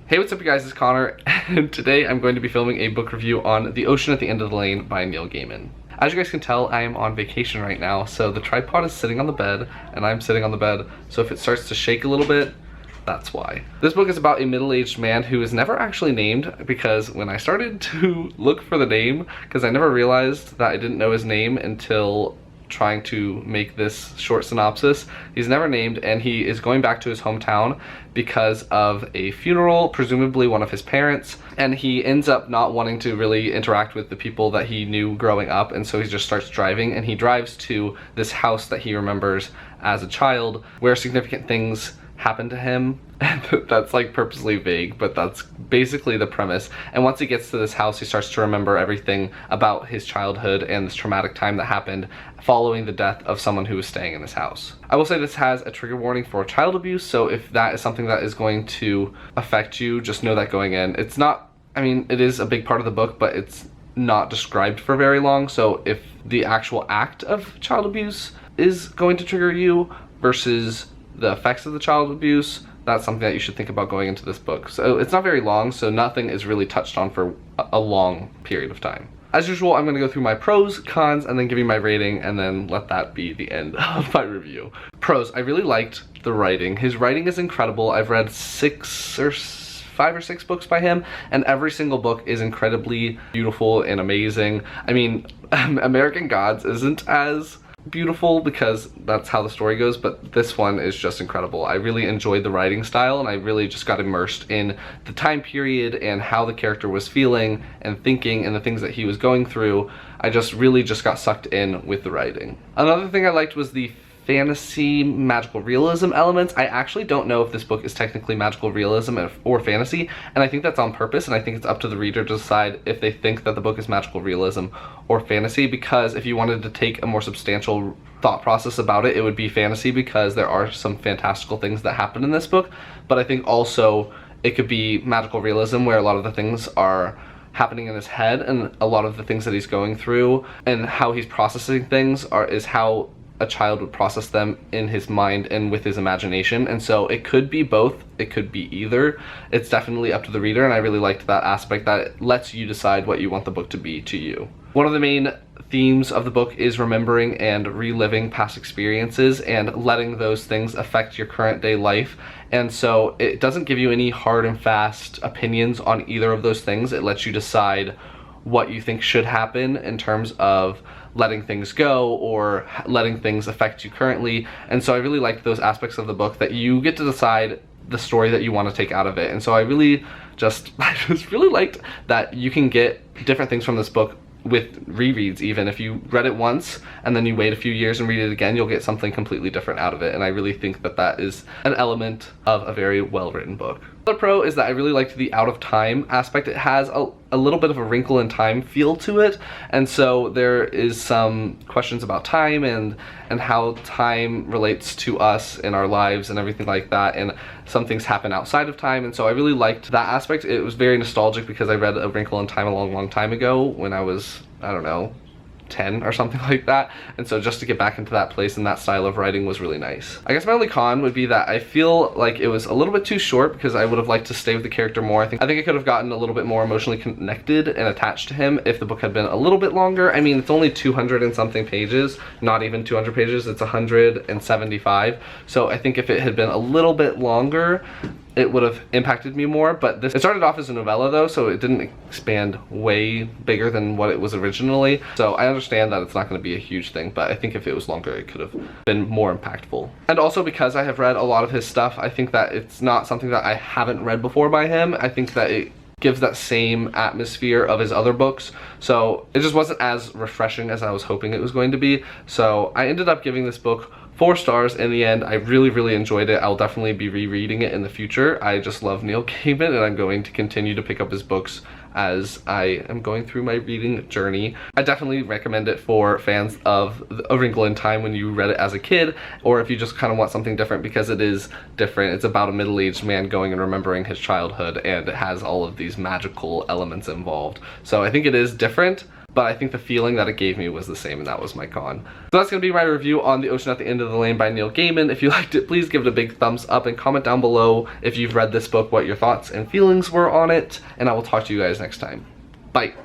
Hey, what's up you guys, it's Connor, and today I'm going to be filming a book review on The Ocean at the End of the Lane by Neil Gaiman. As you guys can tell, I am on vacation right now, so the tripod is sitting on the bed, and I'm sitting on the bed, so if it starts to shake a little bit, that's why. This book is about a middle-aged man who is never actually named, because when I started to look for the name, because I never realized that I didn't know his name until trying to make this short synopsis. He's never named, and he is going back to his hometown because of a funeral, presumably one of his parents, and he ends up not wanting to really interact with the people that he knew growing up, and so he just starts driving, and he drives to this house that he remembers as a child where significant things happen to him. That's like purposely vague, but that's basically the premise. And once he gets to this house, he starts to remember everything about his childhood and this traumatic time that happened following the death of someone who was staying in this house. I will say this has a trigger warning for child abuse, so if that is something that is going to affect you, just know that going in. It's not, I mean, it is a big part of the book, but it's not described for very long, so if the actual act of child abuse is going to trigger you versus the effects of the child abuse, that's something that you should think about going into this book. So it's not very long, so nothing is really touched on for a long period of time. As usual, I'm going to go through my pros, cons, and then give you my rating, and then let that be the end of my review. Pros, I really liked the writing. His writing is incredible. I've read 5 or 6 books by him, and every single book is incredibly beautiful and amazing. I mean, American Gods isn't as beautiful because that's how the story goes, but this one is just incredible. I really enjoyed the writing style, and I really just got immersed in the time period and how the character was feeling and thinking and the things that he was going through. I just really got sucked in with the writing. Another thing I liked was the fantasy magical realism elements. I actually don't know if this book is technically magical realism or fantasy, and I think that's on purpose, and I think it's up to the reader to decide if they think that the book is magical realism or fantasy, because if you wanted to take a more substantial thought process about it, it would be fantasy, because there are some fantastical things that happen in this book, but I think also it could be magical realism where a lot of the things are happening in his head, and a lot of the things that he's going through and how he's processing things is how a child would process them in his mind and with his imagination. And so it could be both, it could be either. It's definitely up to the reader, and I really liked that aspect that it lets you decide what you want the book to be to you. One of the main themes of the book is remembering and reliving past experiences and letting those things affect your current day life. And so it doesn't give you any hard and fast opinions on either of those things. It lets you decide what you think should happen in terms of letting things go or letting things affect you currently. And so I really liked those aspects of the book, that you get to decide the story that you want to take out of it. And so I just really liked that you can get different things from this book with rereads. Even if you read it once and then you wait a few years and read it again, you'll get something completely different out of it. And I really think that that is an element of a very well-written book. Another pro is that I really liked the out of time aspect. It has a little bit of a wrinkle in time feel to it, and so there is some questions about time and how time relates to us in our lives and everything like that, and some things happen outside of time. And so I really liked that aspect. It was very nostalgic because I read A Wrinkle in Time a long time ago when I was, I don't know, 10 or something like that, and so just to get back into that place and that style of writing was really nice. I guess my only con would be that I feel like it was a little bit too short, because I would have liked to stay with the character more. I think I could have gotten a little bit more emotionally connected and attached to him if the book had been a little bit longer. I mean, it's only 200 and something pages, not even 200 pages, it's 175, so I think if it had been a little bit longer, it would have impacted me more. But it started off as a novella though, so it didn't expand way bigger than what it was originally. So I understand that it's not going to be a huge thing, but I think if it was longer, it could have been more impactful. And also, because I have read a lot of his stuff, I think that it's not something that I haven't read before by him. I think that it gives that same atmosphere of his other books, so it just wasn't as refreshing as I was hoping it was going to be. So I ended up giving this book 4 stars in the end. I really enjoyed it. I'll definitely be rereading it in the future. I just love Neil Gaiman, and I'm going to continue to pick up his books as I am going through my reading journey. I definitely recommend it for fans of A Wrinkle in Time when you read it as a kid, or if you just kind of want something different, because it is different. It's about a middle-aged man going and remembering his childhood, and it has all of these magical elements involved. So I think it is different, but I think the feeling that it gave me was the same, and that was my con. So that's going to be my review on The Ocean at the End of the Lane by Neil Gaiman. If you liked it, please give it a big thumbs up and comment down below if you've read this book, what your thoughts and feelings were on it, and I will talk to you guys next time. Bye!